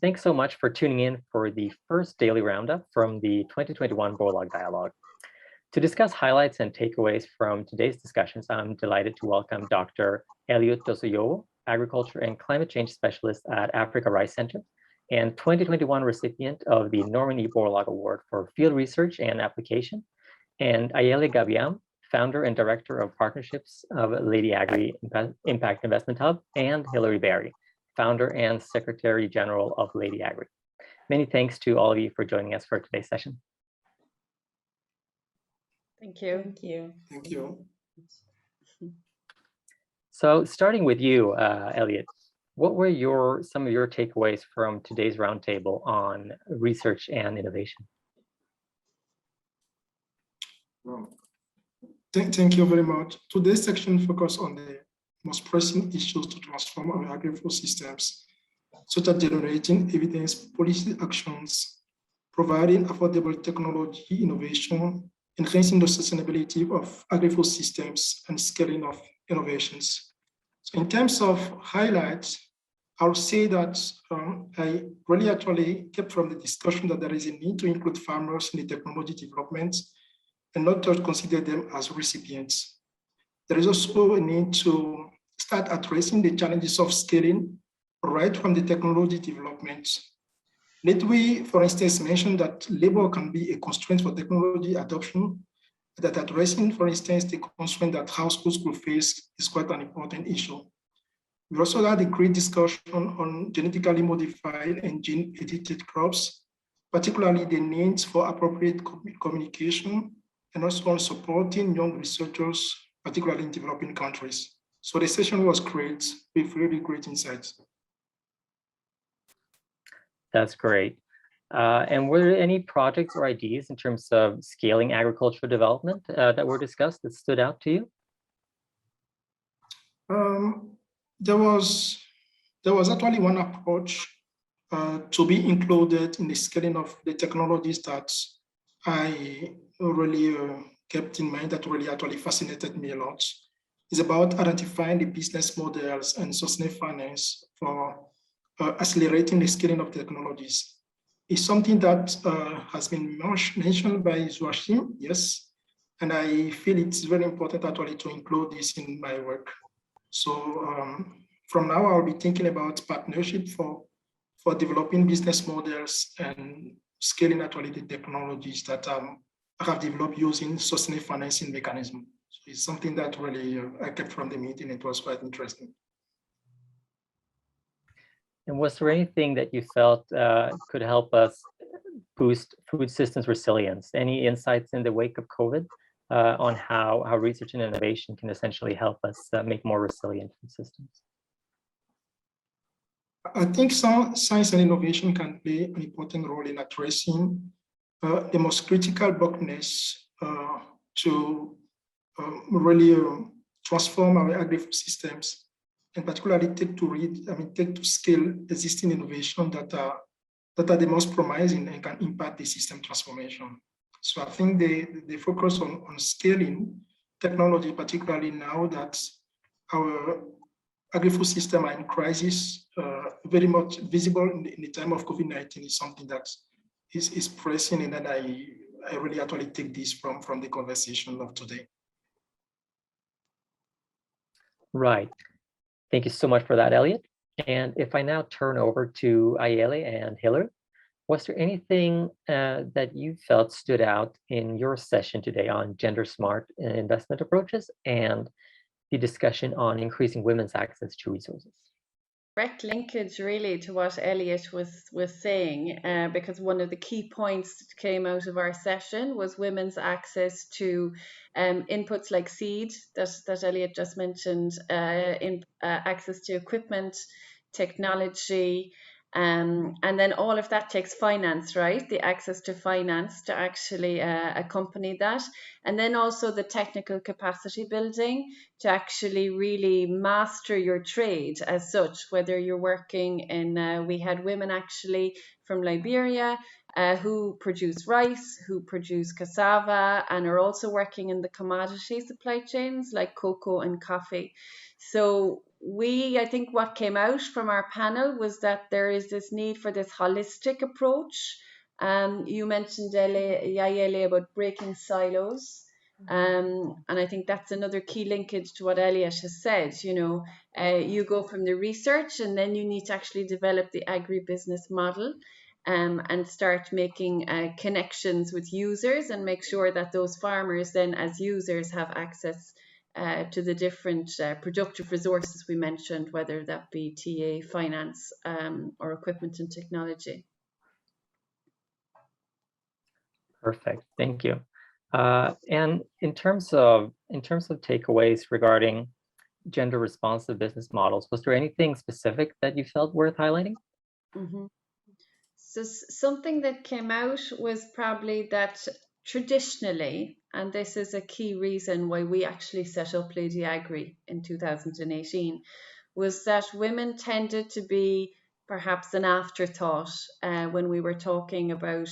thanks so much for tuning in for the first daily roundup from the 2021 Borlaug Dialogue. To discuss highlights and takeaways from today's discussions, I'm delighted to welcome Dr. Elliott Dossou-Yovo, Agriculture and Climate Change Specialist at Africa Rice Center, and 2021 recipient of the Norman E. Borlaug Award for Field Research and Application, and Ayélé Gabiam, Founder and Director of Partnerships of LadyAgri Impact Investment Hub, and Hilary Berry, Founder and Secretary General of LadyAgri. Many thanks to all of you for joining us for today's session. Thank you. Thank you. Thank you. So starting with you, Elliott, what were some of your takeaways from today's roundtable on research and innovation? Well, thank you very much. Today's section focused on the most pressing issues to transform our agri-food systems, such as generating evidence, policy actions, providing affordable technology innovation, enhancing the sustainability of agri-food systems, and scaling of innovations. So in terms of highlights, I would say that I really actually kept from the discussion that there is a need to include farmers in the technology development and not just consider them as recipients. There is also a need to start addressing the challenges of scaling right from the technology development. Let we, for instance, mention that labor can be a constraint for technology adoption, that addressing, for instance, the constraint that households will face is quite an important issue. We also had a great discussion on genetically modified and gene-edited crops, particularly the needs for appropriate communication, and also on supporting young researchers, particularly in developing countries. So the session was great, with really great insights. That's great. And were there any projects or ideas in terms of scaling agricultural development that were discussed that stood out to you? There was actually one approach to be included in the scaling of the technologies that I really kept in mind, that really actually fascinated me a lot. It's about identifying the business models and sustainable finance for accelerating the scaling of technologies. It's something that has been mentioned by Joachim, yes, and I feel it's very important actually to include this in my work. So from now, I'll be thinking about partnership for developing business models and scaling actually the technologies that I have developed using sustainable financing mechanism. So it's something that really I kept from the meeting. It was quite interesting. And was there anything that you felt could help us boost food systems resilience? Any insights in the wake of COVID on how research and innovation can essentially help us make more resilient food systems? I think science and innovation can play an important role in addressing the most critical bottlenecks to really transform our agri-food systems, and particularly take to scale existing innovation that are the most promising and can impact the system transformation. So I think the focus on scaling technology, particularly now that our agri-food system are in crisis, very much visible in the time of COVID-19, is something that is pressing, and that I really actually take this from the conversation of today. Right. Thank you so much for that, Elliott. And if I now turn over to Ayélé and Hilary, was there anything that you felt stood out in your session today on gender smart investment approaches and the discussion on increasing women's access to resources? Direct linkage really to what Elliott was saying, because one of the key points that came out of our session was women's access to inputs like seed that Elliott just mentioned, access to equipment, technology, and then all of that takes finance, right? The access to finance to actually accompany that. And then also the technical capacity building to actually really master your trade as such, whether you're working in, we had women actually from Liberia who produce rice, who produce cassava, and are also working in the commodity supply chains like cocoa and coffee. So I think what came out from our panel was that there is this need for this holistic approach. You mentioned, Ayélé, about breaking silos. And I think that's another key linkage to what Elliott has said. You go from the research, and then you need to actually develop the agribusiness model, and start making connections with users, and make sure that those farmers then, as users, have access to the different productive resources we mentioned, whether that be TA, finance, or equipment and technology. Perfect, thank you. And in terms of takeaways regarding gender responsive business models, was there anything specific that you felt worth highlighting? So something that came out was probably that traditionally, and this is a key reason why we actually set up LadyAgri in 2018, was that women tended to be perhaps an afterthought when we were talking about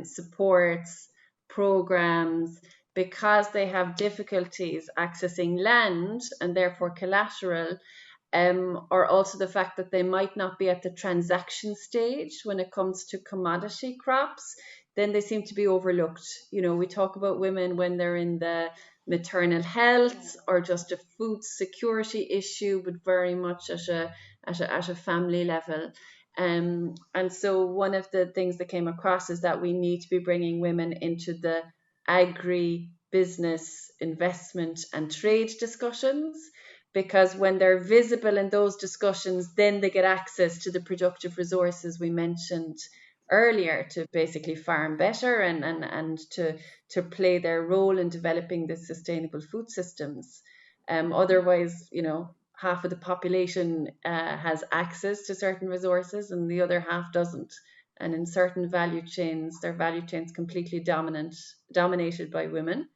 supports, programs, because they have difficulties accessing land and therefore collateral, or also the fact that they might not be at the transaction stage when it comes to commodity crops, then they seem to be overlooked. We talk about women when they're in the maternal health or just a food security issue, but very much at a family level. And so one of the things that came across is that we need to be bringing women into the agri-business investment and trade discussions, because when they're visible in those discussions, then they get access to the productive resources we mentioned earlier to basically farm better and to play their role in developing the sustainable food systems. Otherwise, half of the population has access to certain resources and the other half doesn't. And in certain value chains, their value chains completely dominated by women.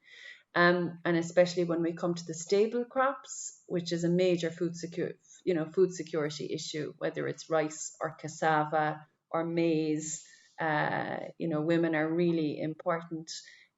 And especially when we come to the staple crops, which is a major food security issue, whether it's rice or cassava or maize. Women are really important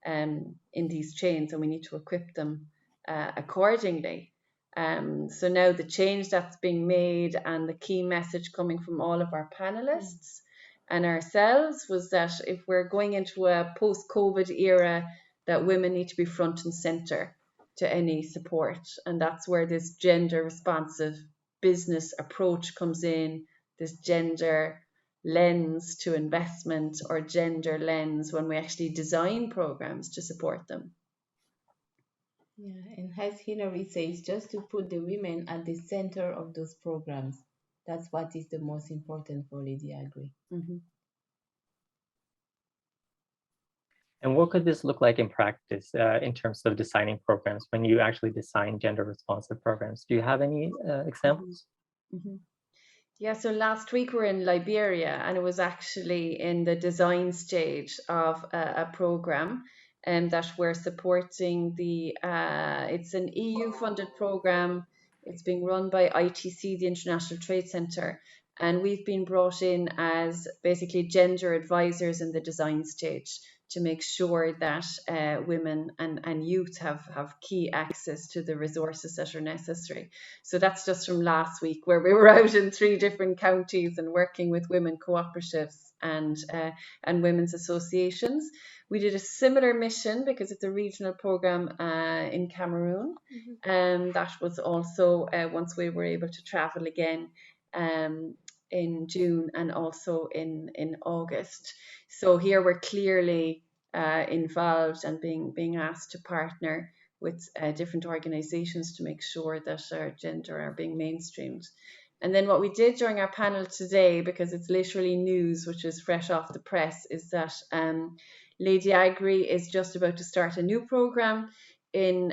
in these chains, and we need to equip them accordingly. So now the change that's being made, and the key message coming from all of our panelists and ourselves, was that if we're going into a post-COVID era, that women need to be front and center to any support. And that's where this gender responsive business approach comes in, this gender lens to investment, or gender lens when we actually design programs to support them. Yeah, and as Hilary says, just to put the women at the center of those programs. That's what is the most important for LadyAgri. And what could this look like in practice in terms of designing programs, when you actually design gender responsive programs? Do you have any examples? Yeah, so last week we were in Liberia, and it was actually in the design stage of a program that we're supporting. It's an EU funded program. It's being run by ITC, the International Trade Centre, and we've been brought in as basically gender advisors in the design stage to make sure that women and youth have key access to the resources that are necessary. So that's just from last week, where we were out in 3 different counties and working with women cooperatives and women's associations. We did a similar mission, because it's a regional program in Cameroon, and that was also once we were able to travel again in June and also in August. So here we're clearly involved and being asked to partner with different organizations to make sure that our gender are being mainstreamed. And then what we did during our panel today, because it's literally news which is fresh off the press, is that LadyAgri is just about to start a new program in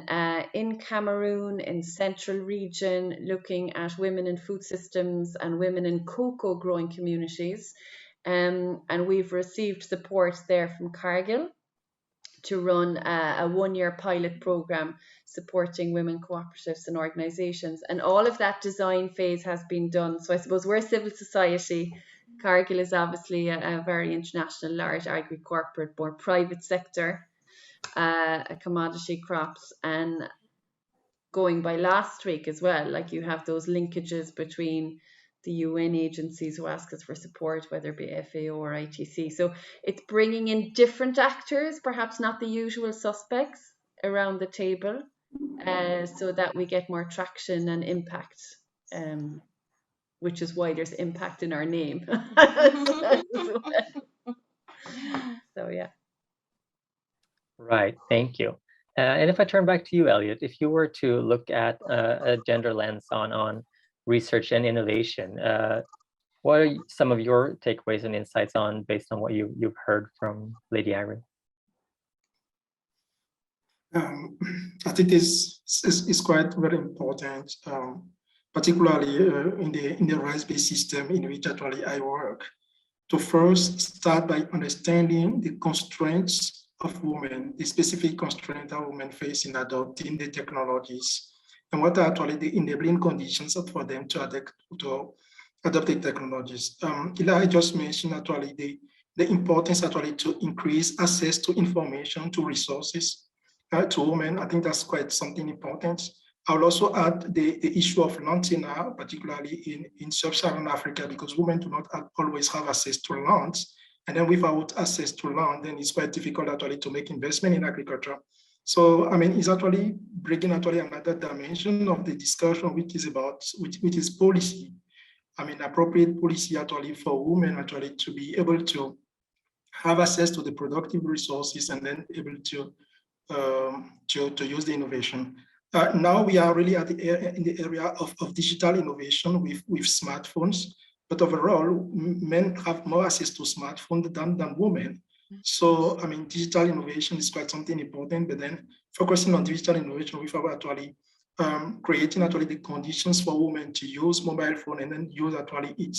Cameroon, in Central Region, looking at women in food systems and women in cocoa growing communities. And we've received support there from Cargill to run a 1-year pilot program supporting women cooperatives and organizations. And all of that design phase has been done. So I suppose we're civil society. Cargill is obviously a very international, large agri-corporate, more private sector, commodity crops. And going by last week as well, like you have those linkages between the UN agencies who ask us for support, whether it be FAO or ITC. So it's bringing in different actors, perhaps not the usual suspects, around the table, so that we get more traction and impact, which is why there's impact in our name. So yeah. Right, thank you. And if I turn back to you, Elliott, if you were to look at a gender lens on research and innovation, what are some of your takeaways and insights on based on what you've heard from LadyAgri? I think is quite very important, particularly in the rice-based system in which actually I work. To first start by understanding the constraints of women, the specific constraints that women face in adopting the technologies, and what are actually the enabling conditions for them to adopt the technologies. Hilary just mentioned actually the importance actually to increase access to information, to resources, to women. I think that's quite something important. I will also add the issue of land now, particularly in sub-Saharan Africa, because women do not always have access to land. And then without access to land, then it's quite difficult actually to make investment in agriculture. So, I mean, it's actually bringing actually another dimension of the discussion, which is policy. I mean, appropriate policy actually for women actually to be able to have access to the productive resources and then able to use the innovation. Now we are really in the area of digital innovation with smartphones, but overall, men have more access to smartphones than women. So, I mean, digital innovation is quite something important, but then focusing on digital innovation without actually creating actually the conditions for women to use mobile phone and then use actually it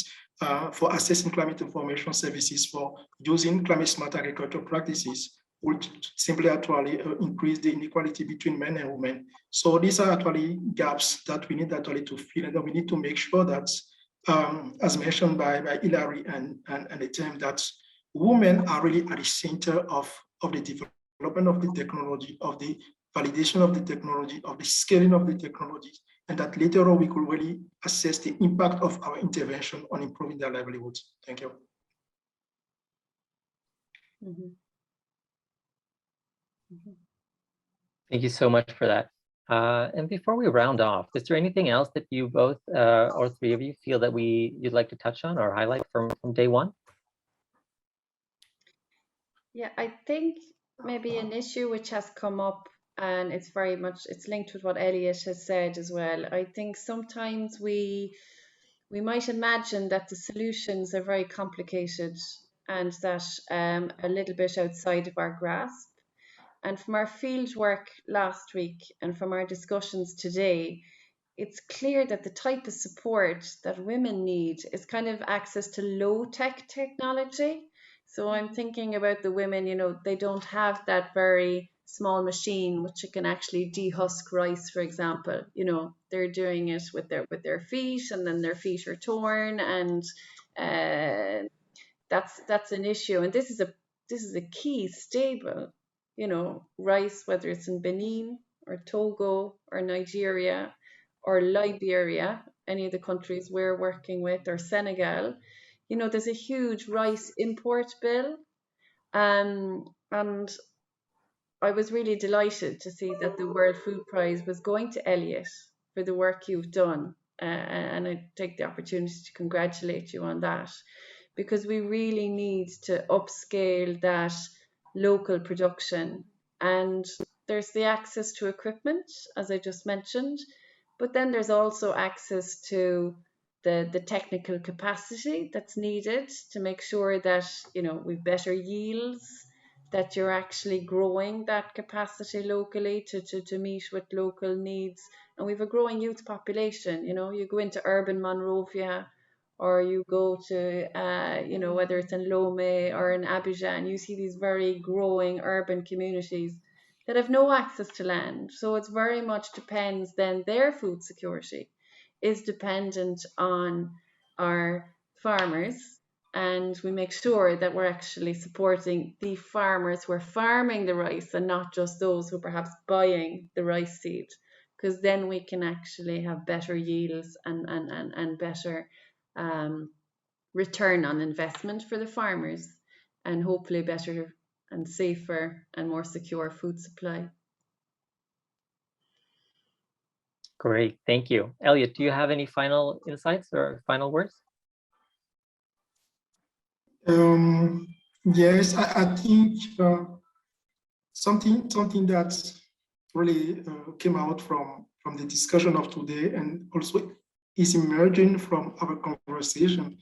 for accessing climate information services, for using climate smart agricultural practices, would simply actually increase the inequality between men and women. So these are actually gaps that we need actually to fill, and that we need to make sure that, as mentioned by Hilary and the team, that women are really at the center of the development of the technology, of the validation of the technology, of the scaling of the technology, and that later on we could really assess the impact of our intervention on improving their livelihoods. Thank you. Mm-hmm. Thank you so much for that. And before we round off, is there anything else that you both, or three of you, feel that you'd like to touch on or highlight from day one? Yeah, I think maybe an issue which has come up, and it's linked with what Elliott has said as well. I think sometimes we might imagine that the solutions are very complicated and that a little bit outside of our grasp. And from our field work last week and from our discussions today, it's clear that the type of support that women need is kind of access to low-tech technology. So I'm thinking about the women, they don't have that very small machine which can actually dehusk rice, for example. They're doing it with their feet, and then their feet are torn, and that's an issue. And this is a key stable, rice, whether it's in Benin or Togo or Nigeria or Liberia, any of the countries we're working with, or Senegal. There's a huge rice import bill, and I was really delighted to see that the World Food Prize was going to Elliott for the work you've done, and I take the opportunity to congratulate you on that, because we really need to upscale that local production. And there's the access to equipment, as I just mentioned, but then there's also access to the technical capacity that's needed to make sure that we've better yields, that you're actually growing that capacity locally to meet with local needs. And we've a growing youth population. You go into urban Monrovia, or you go to whether it's in Lomé or in Abidjan, you see these very growing urban communities that have no access to land. So it's very much depends, then their food security is dependent on our farmers, and we make sure that we're actually supporting the farmers who are farming the rice, and not just those who are perhaps buying the rice seed, because then we can actually have better yields and better return on investment for the farmers, and hopefully better and safer and more secure food supply. Great, thank you. Elliott, do you have any final insights or final words? Yes, I think something that really came out from the discussion of today and also is emerging from our conversation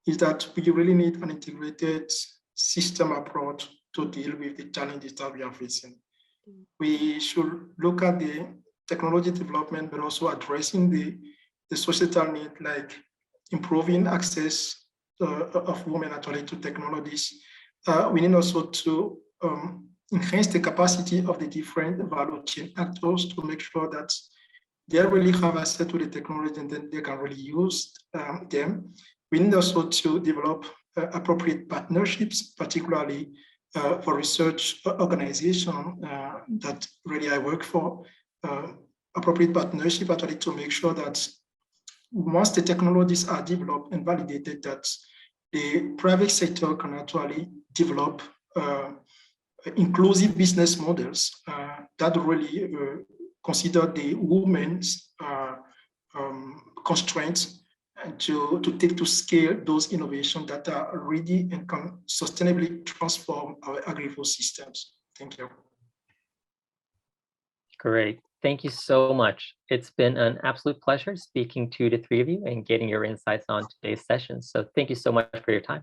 is that we really need an integrated system approach to deal with the challenges that we are facing. We should look at the technology development, but also addressing the societal need, like improving access of women actually to technologies. We need also to enhance the capacity of the different value chain actors to make sure that they really have access to the technology and then they can really use them. We need also to develop appropriate partnerships, particularly for research organization that really I work for, appropriate partnership actually to make sure that once the technologies are developed and validated, that the private sector can actually develop inclusive business models that really consider the women's constraints and to take to scale those innovations that are ready and can sustainably transform our agri-food systems. Thank you. Great. Thank you so much. It's been an absolute pleasure speaking to the three of you and getting your insights on today's session. So thank you so much for your time.